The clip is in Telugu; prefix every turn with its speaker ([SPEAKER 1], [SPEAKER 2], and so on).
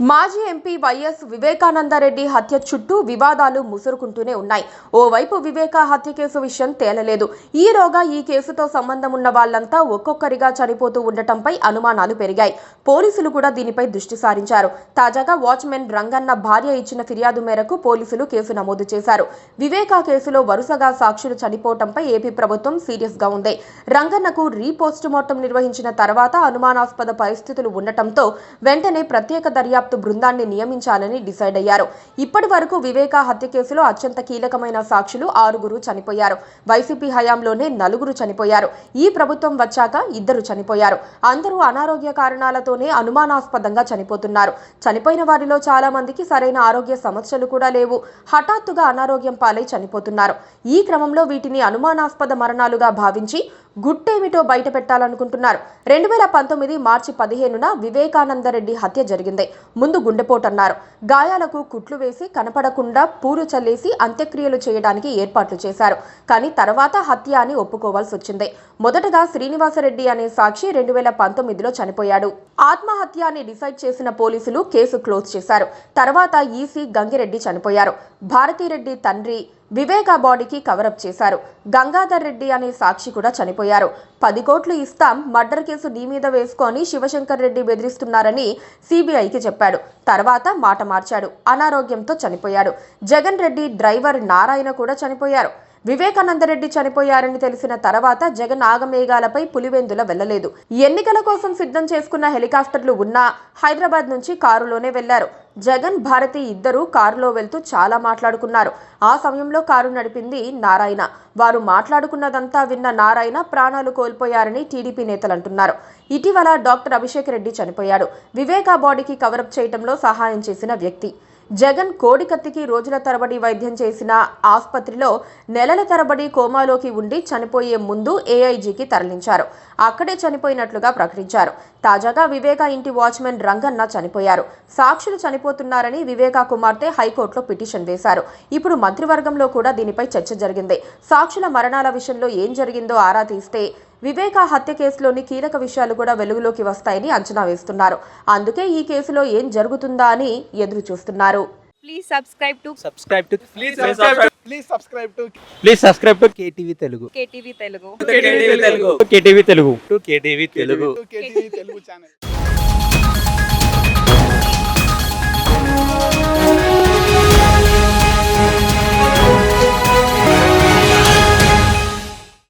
[SPEAKER 1] మాజీ ఎంపీ వైఎస్ వివేకానందరెడ్డి హత్య చుట్టూ వివాదాలు ముసురుకుంటూనే ఉన్నాయి. ఓవైపు వివేకా హత్య కేసు విషయం తేలలేదు. ఈలోగా ఈ కేసుతో సంబంధం ఉన్న వాళ్లంతా ఒక్కొక్కరిగా చనిపోతూ ఉండటంపై అనుమానాలు పెరిగాయి. పోలీసులు కూడా దీనిపై దృష్టి సారించారు. తాజాగా వాచ్మెన్ రంగన్న భార్య ఇచ్చిన ఫిర్యాదు మేరకు పోలీసులు కేసు నమోదు చేశారు. వివేకా కేసులో వరుసగా సాక్షులు చనిపోవటంపై ఏపీ ప్రభుత్వం సీరియస్ గా ఉంది. రంగన్నకు రీపోస్ట్ మార్టం నిర్వహించిన తర్వాత అనుమానాస్పద పరిస్థితులు ఉండటంతో వెంటనే ప్రత్యేక దర్యాప్తు బృందాన్ని నియమించాలని డిసైడ్ అయ్యారు. ఇప్పటి వరకు వివేకా హత్య కేసులో అత్యంత కీలకమైన సాక్షులు 6 చనిపోయారు. వైసీపీ హయాంలోనే 4 చనిపోయారు. ఈ ప్రభుత్వం వచ్చాక 2 చనిపోయారు. అందరూ అనారోగ్య కారణాలతోనే అనుమానాస్పదంగా చనిపోతున్నారు. చనిపోయిన వారిలో చాలా మందికి సరైన ఆరోగ్య సమస్యలు కూడా లేవు. హఠాత్తుగా అనారోగ్యం పాలై చనిపోతున్నారు. ఈ క్రమంలో వీటిని అనుమానాస్పద మరణాలుగా భావించి గుట్టేమిటో బయట పెట్టాలనుకుంటున్నారు. 2019 మార్చి 15న వివేకానందరెడ్డి హత్య జరిగింది. ముందు గుండెపోటన్నారు. గాయాలకు కుట్లు వేసి కనపడకుండా పూలు చల్లేసి అంత్యక్రియలు చేయడానికి ఏర్పాట్లు చేశారు. కానీ తర్వాత హత్య అని ఒప్పుకోవాల్సి వచ్చింది. మొదటగా శ్రీనివాసరెడ్డి అనే సాక్షి 2019లో చనిపోయాడు. ఆత్మహత్య అని డిసైడ్ చేసిన పోలీసులు కేసు క్లోజ్ చేశారు. తర్వాత ఈసీ గంగిరెడ్డి చనిపోయారు. భారతిరెడ్డి తండ్రి వివేకా బాడీకి కవరప్ చేశారు. గంగాధర్ రెడ్డి అనే సాక్షి కూడా చనిపోయారు. 10 కోట్లు ఇస్తాం, మర్డర్ కేసు నీ మీద వేసుకొని శివశంకర్ రెడ్డి బెదిరిస్తున్నారని సిబిఐకి చెప్పాడు. తర్వాత మాట మార్చాడు. అనారోగ్యంతో చనిపోయాడు. జగన్ రెడ్డి డ్రైవర్ నారాయణ కూడా చనిపోయారు. వివేకానందరెడ్డి చనిపోయారని తెలిసిన తర్వాత జగన్ ఆగమేఘాలపై పులివెందుల వెళ్లలేదు. ఎన్నికల కోసం సిద్ధం చేసుకున్న హెలికాప్టర్లు ఉన్నా హైదరాబాద్ నుంచి కారులోనే వెళ్లారు. జగన్ భారతి ఇద్దరూ కారులో వెళ్తూ చాలా మాట్లాడుకున్నారు. ఆ సమయంలో కారు నడిపింది నారాయణ. వారు మాట్లాడుకున్నదంతా విన్న నారాయణ ప్రాణాలు కోల్పోయారని టీడీపీ నేతలు అంటున్నారు. ఇటీవల డాక్టర్ అభిషేక్ రెడ్డి చనిపోయాడు. వివేకా బాడీకి కవరప్ చేయడంలో సహాయం చేసిన వ్యక్తి. జగన్ కోడికత్తికి రోజుల తరబడి వైద్యం చేసిన ఆసుపత్రిలో నెలల తరబడి కోమాలోకి ఉండి చనిపోయే ముందు ఏఐజీకి తరలించారు. అక్కడే చనిపోయినట్లుగా ప్రకటించారు. తాజాగా వివేకా ఇంటి వాచ్మెన్ రంగన్న చనిపోయారు. సాక్షులు చనిపోతున్నారని వివేకా కుమార్తె హైకోర్టులో పిటిషన్ వేశారు. ఇప్పుడు మంత్రివర్గంలో కూడా దీనిపై చర్చ జరిగింది. సాక్షుల మరణాల విషయంలో ఏం జరిగిందో ఆరా తీస్తే వివేకా హత్య కేసులోని కీలక విషయాలు కూడా వెలుగులోకి వస్తాయని అంచనా వేస్తున్నారు. అందుకే ఈ కేసులో ఏం జరుగుతుందా అని ఎదురు చూస్తున్నారు.
[SPEAKER 2] Please subscribe to
[SPEAKER 3] KTV Telugu.
[SPEAKER 2] KTV Telugu.
[SPEAKER 3] KTV Telugu.
[SPEAKER 2] KTV Telugu channel.